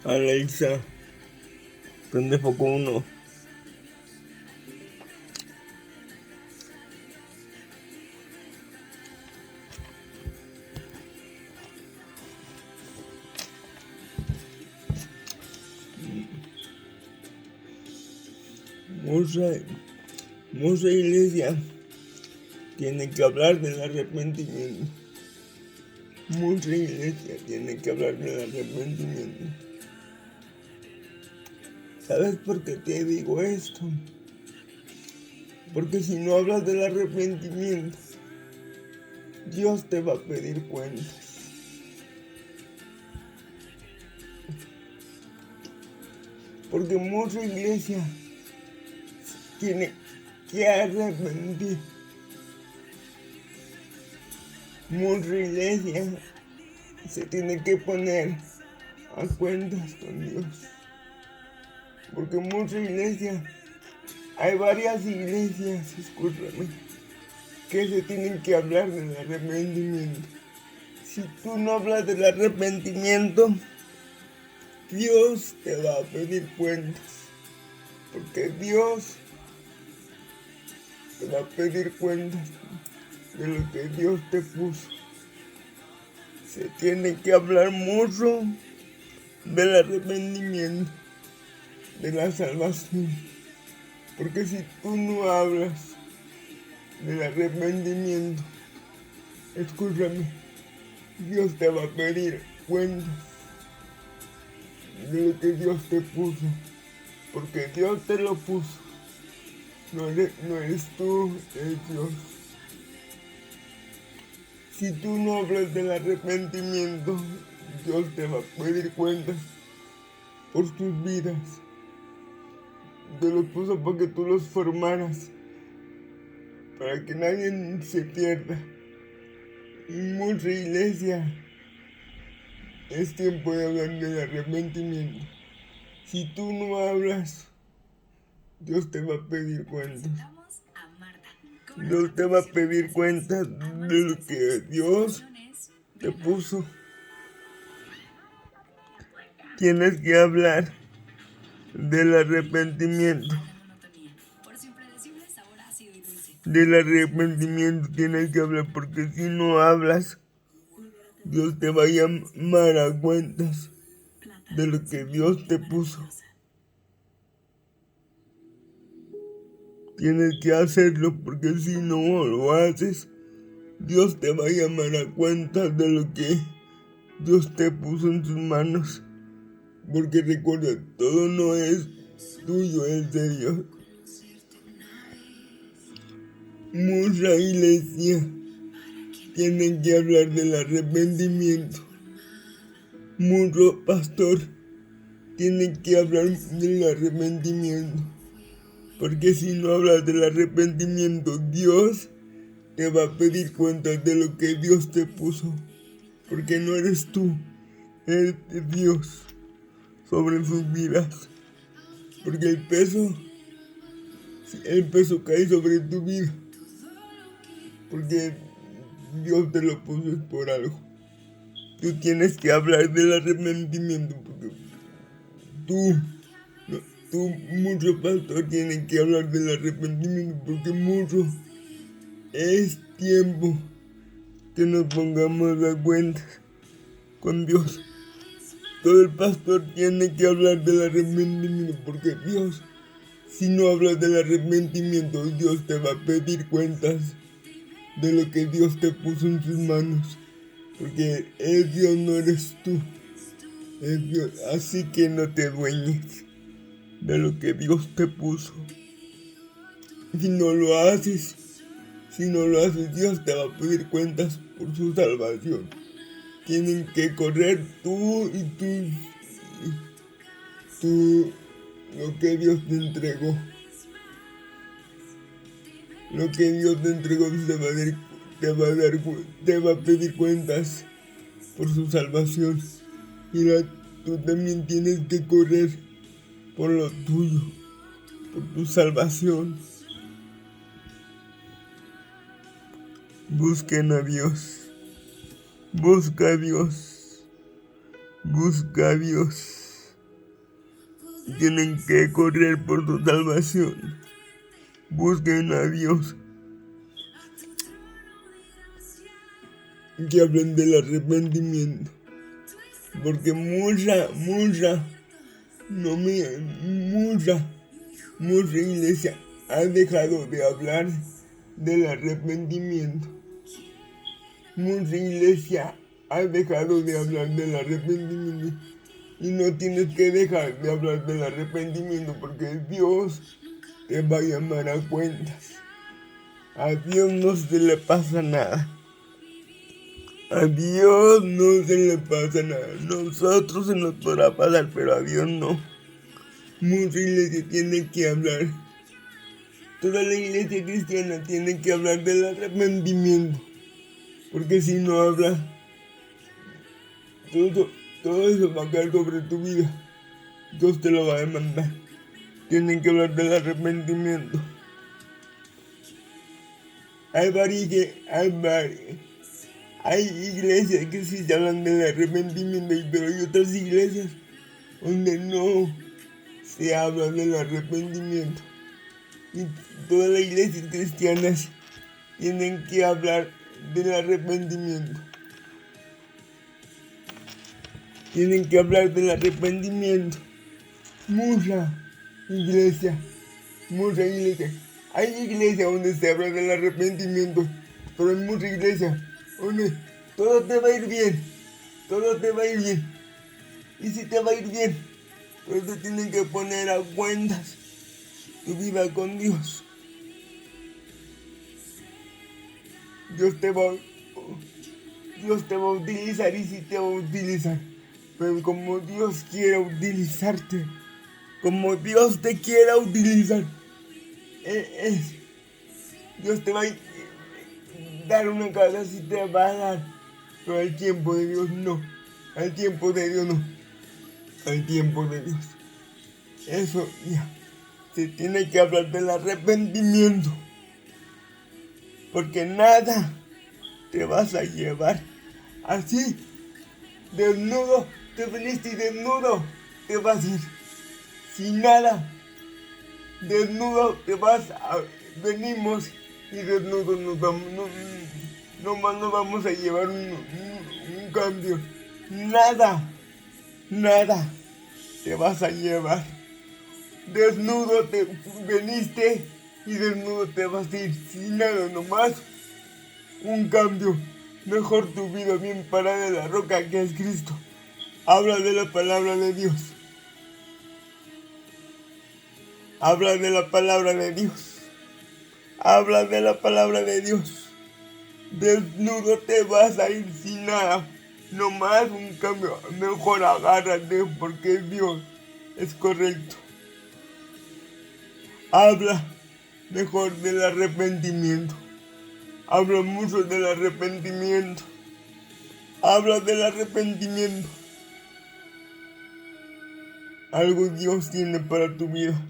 Alexa, prende foco 1. Mucha iglesia tiene que hablar del arrepentimiento. Mucha iglesia tiene que hablar del arrepentimiento. ¿Sabes por qué te digo esto? Porque si no hablas del arrepentimiento, Dios te va a pedir cuentas. Porque mucha iglesia tiene que arrepentir. Mucha iglesia se tiene que poner a cuentas con Dios. Porque mucha iglesia, hay varias iglesias, escúchame, que se tienen que hablar del arrepentimiento. Si tú no hablas del arrepentimiento, Dios te va a pedir cuentas. Porque Dios te va a pedir cuentas de lo que Dios te puso. Se tiene que hablar mucho del arrepentimiento, de la salvación. Porque si tú no hablas del arrepentimiento, escúchame, Dios te va a pedir cuentas de lo que Dios te puso. Porque Dios te lo puso. No eres tú, es Dios. Si tú no hablas del arrepentimiento, Dios te va a pedir cuentas por tus vidas. Te los puso para que tú los formaras, para que nadie se pierda. Mucha iglesia, es tiempo de hablar del arrepentimiento. Si tú no hablas, Dios te va a pedir cuentas. Dios te va a pedir cuentas de lo que Dios te puso. Tienes que hablar del arrepentimiento. Del arrepentimiento tienes que hablar, porque si no hablas, Dios te va a llamar a cuentas de lo que Dios te puso. Tienes que hacerlo, porque si no lo haces, Dios te va a llamar a cuentas de lo que Dios te puso en tus manos. Porque recuerda, todo no es tuyo, es de Dios. Mucha iglesia tiene que hablar del arrepentimiento. Mucho pastor tiene que hablar del arrepentimiento. Porque si no hablas del arrepentimiento, Dios te va a pedir cuentas de lo que Dios te puso. Porque no eres tú, eres Dios sobre sus vidas. Porque el peso cae sobre tu vida. Porque Dios te lo puso por algo. Tú tienes que hablar del arrepentimiento. Porque muchos pastores tienen que hablar del arrepentimiento. Porque mucho es tiempo que nos pongamos a cuenta con Dios. Todo el pastor tiene que hablar del arrepentimiento, porque Dios, si no hablas del arrepentimiento, Dios te va a pedir cuentas de lo que Dios te puso en sus manos. Porque es Dios, no eres tú, es Dios. Así que no te dueñes de lo que Dios te puso. Si no lo haces, Dios te va a pedir cuentas por su salvación. Tienen que correr tú y lo que Dios te entregó. Lo que Dios te entregó te va a pedir cuentas por su salvación. Mira, tú también tienes que correr por lo tuyo, por tu salvación. Busquen a Dios. Busca a Dios. Busca a Dios. Tienen que correr por su salvación. Busquen a Dios. Que hablen del arrepentimiento. Porque mucha iglesia ha dejado de hablar del arrepentimiento. Mucha iglesia ha dejado de hablar del arrepentimiento. Y no tienes que dejar de hablar del arrepentimiento porque Dios te va a llamar a cuentas. A Dios no se le pasa nada. A Dios no se le pasa nada. Nosotros se nos podrá pasar, pero a Dios no. Mucha iglesia tiene que hablar. Toda la iglesia cristiana tiene que hablar del arrepentimiento. Porque si no habla, todo eso va a caer sobre tu vida. Dios te lo va a demandar. Tienen que hablar del arrepentimiento. Hay iglesias que sí se hablan del arrepentimiento, pero hay otras iglesias donde no se habla del arrepentimiento. Y todas las iglesias cristianas tienen que hablar del arrepentimiento. Tienen que hablar del arrepentimiento. Mucha iglesia. Hay iglesias donde se habla del arrepentimiento, pero hay mucha iglesia donde todo te va a ir bien. Y si te va a ir bien, pero te tienen que poner a cuentas tu vida con Dios. Dios te va a utilizar y sí te va a utilizar. Pero como Dios quiera utilizarte, como Dios te quiera utilizar, Dios te va a dar una casa, sí te va a dar. Pero al tiempo de Dios no. Al tiempo de Dios no. Al tiempo de Dios. Eso ya. Se tiene que hablar del arrepentimiento. Porque nada te vas a llevar así. Desnudo, te veniste y desnudo te vas a ir. Sin nada. Desnudo te vas a... Venimos y desnudos nos vamos. Nomás nos vamos a llevar un cambio. Nada te vas a llevar. Desnudo te veniste y desnudo te vas a ir. Sin nada, nomás un cambio. Mejor tu vida bien parada en la roca que es Cristo. Habla de la palabra de Dios. Habla de la palabra de Dios. Habla de la palabra de Dios. Desnudo te vas a ir sin nada. Nomás un cambio. Mejor agárrate porque Dios es correcto. Habla mejor del arrepentimiento. Habla mucho del arrepentimiento. Habla del arrepentimiento. Algo Dios tiene para tu vida.